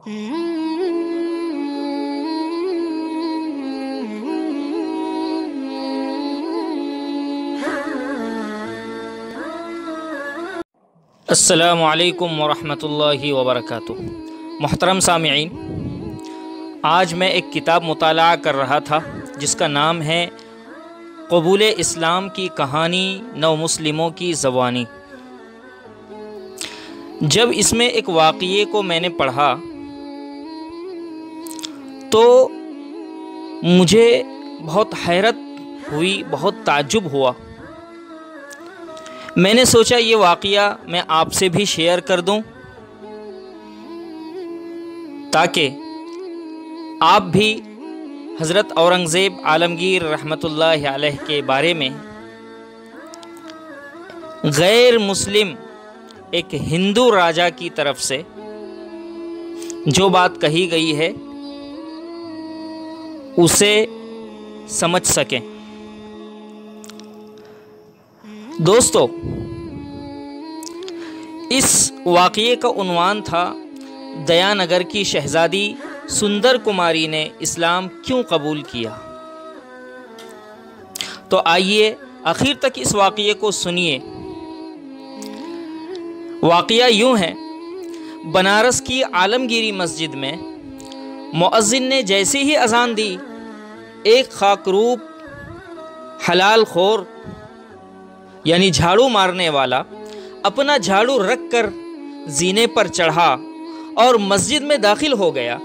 السلام علیکم ورحمۃ اللہ وبرکاتہ۔ محترم سامعین، آج میں ایک کتاب مطالعہ کر رہا تھا جس کا نام ہے قبول اسلام کی کہانی نو مسلموں کی زبانی۔ جب اس میں ایک واقعے کو میں نے پڑھا تو مجھے بہت حیرت ہوئی، بہت تعجب ہوا۔ میں نے سوچا یہ واقعہ میں آپ سے بھی شیئر کر دوں تاکہ آپ بھی حضرت اورنگزیب عالمگیر رحمۃ اللہ علیہ کے بارے میں غیر مسلم ایک ہندو راجا کی طرف سے جو بات کہی گئی ہے اسے سمجھ سکیں۔ دوستو، اس واقعے کا عنوان تھا دیا نگر کی شہزادی سندر کماری نے اسلام کیوں قبول کیا۔ تو آئیے آخر تک اس واقعے کو سنیے۔ واقعہ یوں ہے، بنارس کی عالمگیری مسجد میں مؤذن نے جیسے ہی اذان دی، ایک خاکروب حلال خور یعنی جھاڑو مارنے والا اپنا جھاڑو رکھ کر زینے پر چڑھا اور مسجد میں داخل ہو گیا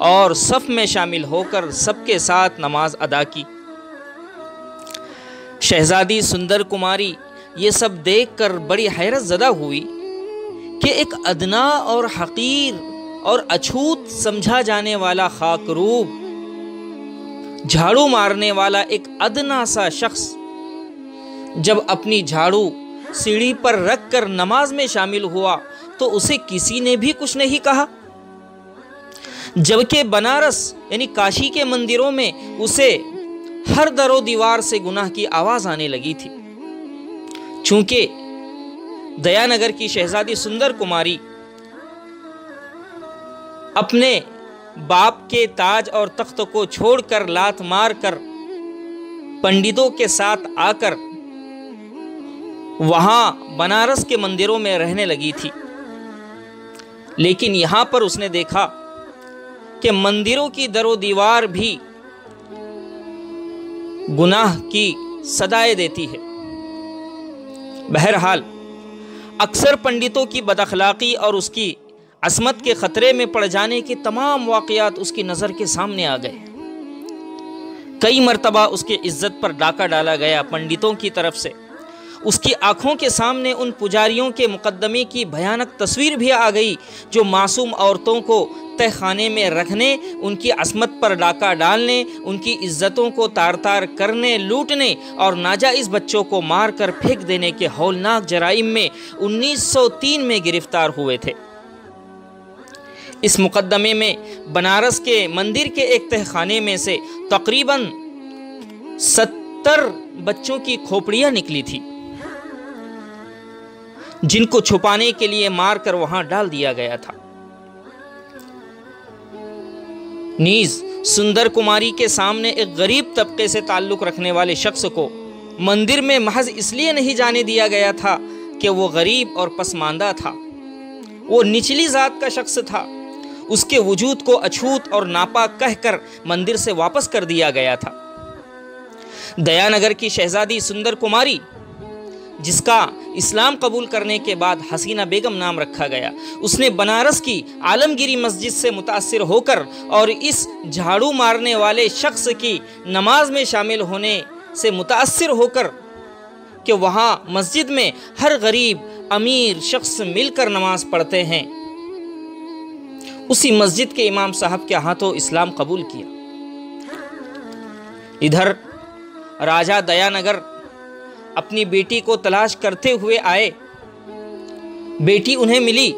اور صف میں شامل ہو کر سب کے ساتھ نماز ادا کی۔ شہزادی سندر کماری یہ سب دیکھ کر بڑی حیرت زدہ ہوئی کہ ایک ادنا اور حقیر اور اچھوت سمجھا جانے والا خاکروب، جھاڑو مارنے والا ایک ادنا سا شخص جب اپنی جھاڑو سیڑھی پر رکھ کر نماز میں شامل ہوا تو اسے کسی نے بھی کچھ نہیں کہا، جبکہ بنارس یعنی کاشی کے مندروں میں اسے ہر در و دیوار سے گناہ کی آواز آنے لگی تھی۔ چونکہ دیا نگر کی شہزادی سندر کماری اپنے باپ کے تاج اور تخت کو چھوڑ کر لات مار کر پنڈتوں کے ساتھ آ کر وہاں بنارس کے مندروں میں رہنے لگی تھی، لیکن یہاں پر اس نے دیکھا کہ مندروں کی در و دیوار بھی گناہ کی صدائیں دیتی ہے۔ بہرحال اکثر پنڈتوں کی بد اخلاقی اور اس کی عصمت کے خطرے میں پڑ جانے کے تمام واقعات اس کی نظر کے سامنے آ گئے۔ کئی مرتبہ اس کی عزت پر ڈاکہ ڈالا گیا پنڈتوں کی طرف سے۔ اس کی آنکھوں کے سامنے ان پجاریوں کے مقدمے کی بھیانک تصویر بھی آ گئی جو معصوم عورتوں کو تہ خانے میں رکھنے، ان کی عصمت پر ڈاکہ ڈالنے، ان کی عزتوں کو تار تار کرنے، لوٹنے اور ناجائز بچوں کو مار کر پھینک دینے کے ہولناک جرائم میں 1903 میں گرفتار ہوئے تھے۔ اس مقدمے میں بنارس کے مندر کے ایک تہ خانے میں سے تقریباً 70 بچوں کی کھوپڑیاں نکلی تھی جن کو چھپانے کے لیے مار کر وہاں ڈال دیا گیا تھا۔ نیز سندر کماری کے سامنے ایک غریب طبقے سے تعلق رکھنے والے شخص کو مندر میں محض اس لیے نہیں جانے دیا گیا تھا کہ وہ غریب اور پسماندہ تھا، وہ نچلی ذات کا شخص تھا۔ اس کے وجود کو اچھوت اور ناپاک کہہ کر مندر سے واپس کر دیا گیا تھا۔ دیا نگر کی شہزادی سندر کماری، جس کا اسلام قبول کرنے کے بعد حسینہ بیگم نام رکھا گیا، اس نے بنارس کی عالمگیری مسجد سے متاثر ہو کر اور اس جھاڑو مارنے والے شخص کی نماز میں شامل ہونے سے متاثر ہو کر کہ وہاں مسجد میں ہر غریب امیر شخص مل کر نماز پڑھتے ہیں، اسی مسجد کے امام صاحب کے ہاتھوں اسلام قبول کیا۔ ادھر راجہ دیا نگر اپنی بیٹی کو تلاش کرتے ہوئے آئے، بیٹی انہیں ملی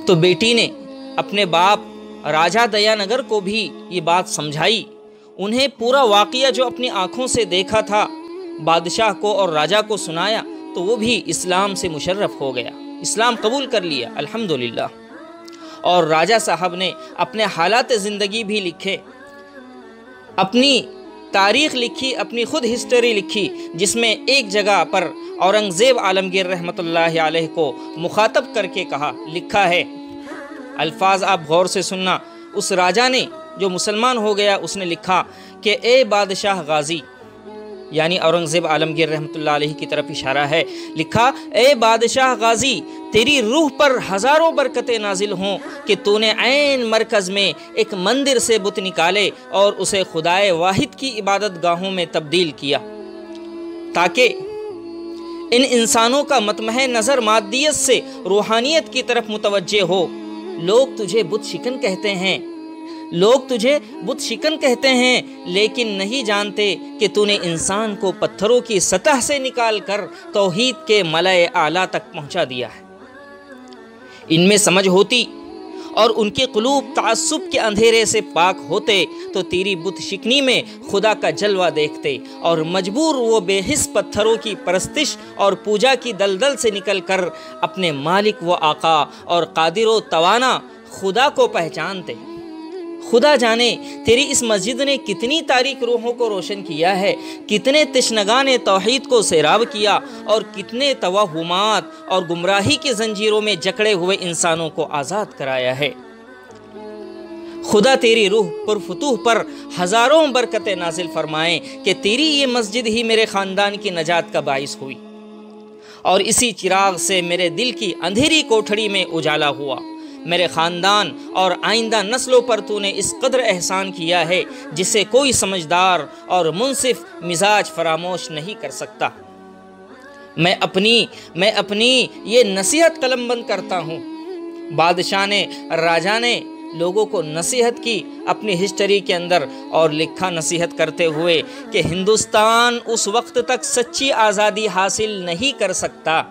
تو بیٹی نے اپنے باپ راجہ دیا نگر کو بھی یہ بات سمجھائی، انہیں پورا واقعہ جو اپنی آنکھوں سے دیکھا تھا بادشاہ کو اور راجہ کو سنایا، تو وہ بھی اسلام سے مشرف ہو گیا، اسلام قبول کر لیا، الحمدللہ۔ اور راجہ صاحب نے اپنے حالات زندگی بھی لکھے، اپنی تاریخ لکھی، اپنی خود ہسٹری لکھی، جس میں ایک جگہ پر اورنگزیب عالمگیر رحمۃ اللہ علیہ کو مخاطب کر کے لکھا ہے، الفاظ آپ غور سے سننا۔ اس راجہ نے جو مسلمان ہو گیا، اس نے لکھا کہ اے بادشاہ غازی، یعنی اورنگزیب عالمگیر رحمۃ اللہ علیہ کی طرف اشارہ ہے، لکھا اے بادشاہ غازی، تیری روح پر ہزاروں برکتیں نازل ہوں کہ تو نے عین مرکز میں ایک مندر سے بت نکالے اور اسے خدائے واحد کی عبادت گاہوں میں تبدیل کیا، تاکہ ان انسانوں کا مطمح نظر مادیت سے روحانیت کی طرف متوجہ ہو۔ لوگ تجھے بت شکن کہتے ہیں، لیکن نہیں جانتے کہ تو نے انسان کو پتھروں کی سطح سے نکال کر توحید کے ملأ اعلیٰ تک پہنچا دیا ہے۔ ان میں سمجھ ہوتی اور ان کے قلوب تعصب کے اندھیرے سے پاک ہوتے تو تیری بت شکنی میں خدا کا جلوہ دیکھتے، اور مجبور وہ بے حس پتھروں کی پرستش اور پوجا کی دلدل سے نکل کر اپنے مالک و آقا اور قادر و توانا خدا کو پہچانتے۔ خدا جانے تیری اس مسجد نے کتنی تاریک روحوں کو روشن کیا ہے، کتنے تشنگان توحید کو سیراب کیا، اور کتنے توہمات اور گمراہی کی زنجیروں میں جکڑے ہوئے انسانوں کو آزاد کرایا ہے۔ خدا تیری روح پرفتوح پر ہزاروں برکتیں نازل فرمائیں کہ تیری یہ مسجد ہی میرے خاندان کی نجات کا باعث ہوئی، اور اسی چراغ سے میرے دل کی اندھیری کوٹھڑی میں اجالا ہوا۔ میرے خاندان اور آئندہ نسلوں پر تو نے اس قدر احسان کیا ہے جسے کوئی سمجھدار اور منصف مزاج فراموش نہیں کر سکتا۔ میں اپنی یہ نصیحت قلم بند کرتا ہوں۔ بادشاہ نے، راجہ نے لوگوں کو نصیحت کی اپنی ہسٹری کے اندر، اور لکھا نصیحت کرتے ہوئے کہ ہندوستان اس وقت تک سچی آزادی حاصل نہیں کر سکتا،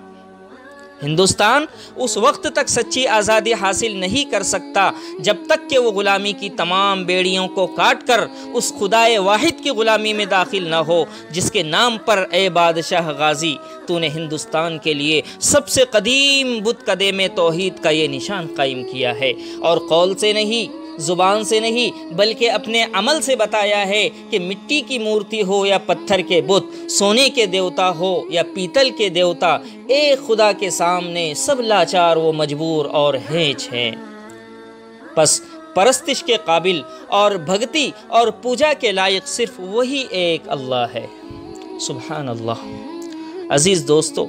ہندوستان اس وقت تک سچی آزادی حاصل نہیں کر سکتا جب تک کہ وہ غلامی کی تمام بیڑیوں کو کاٹ کر اس خدائے واحد کی غلامی میں داخل نہ ہو، جس کے نام پر اے بادشاہ غازی تو نے ہندوستان کے لیے سب سے قدیم بت کدے میں توحید کا یہ نشان قائم کیا ہے، اور قول سے نہیں، زبان سے نہیں، بلکہ اپنے عمل سے بتایا ہے کہ مٹی کی مورتی ہو یا پتھر کے بت، سونے کے دیوتا ہو یا پیتل کے دیوتا، ایک خدا کے سامنے سب لاچار و مجبور اور ہیچ ہیں۔ پس پرستش کے قابل اور بھگتی اور پوجا کے لائق صرف وہی ایک اللہ ہے۔ سبحان اللہ۔ عزیز دوستو،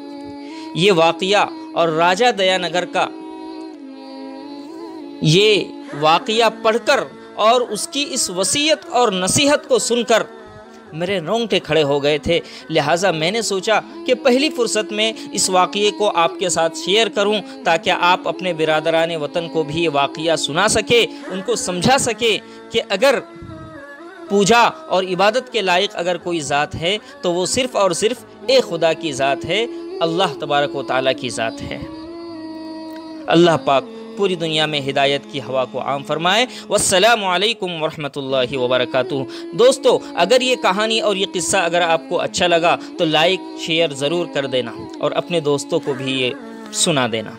یہ واقعہ اور راجہ دیا نگر کا یہ واقعہ پڑھ کر اور اس کی اس وصیت اور نصیحت کو سن کر میرے رونگٹے کھڑے ہو گئے تھے، لہٰذا میں نے سوچا کہ پہلی فرصت میں اس واقعے کو آپ کے ساتھ شیئر کروں تاکہ آپ اپنے برادران وطن کو بھی یہ واقعہ سنا سکے، ان کو سمجھا سکے کہ اگر پوجا اور عبادت کے لائق اگر کوئی ذات ہے تو وہ صرف اور صرف ایک خدا کی ذات ہے، اللہ تبارک و تعالیٰ کی ذات ہے۔ اللہ پاک پوری دنیا میں ہدایت کی ہوا کو عام فرمائے۔ والسلام علیکم ورحمۃ اللہ وبرکاتہ۔ دوستو، اگر یہ کہانی اور یہ قصہ اگر آپ کو اچھا لگا تو لائک شیئر ضرور کر دینا، اور اپنے دوستوں کو بھی یہ سنا دینا۔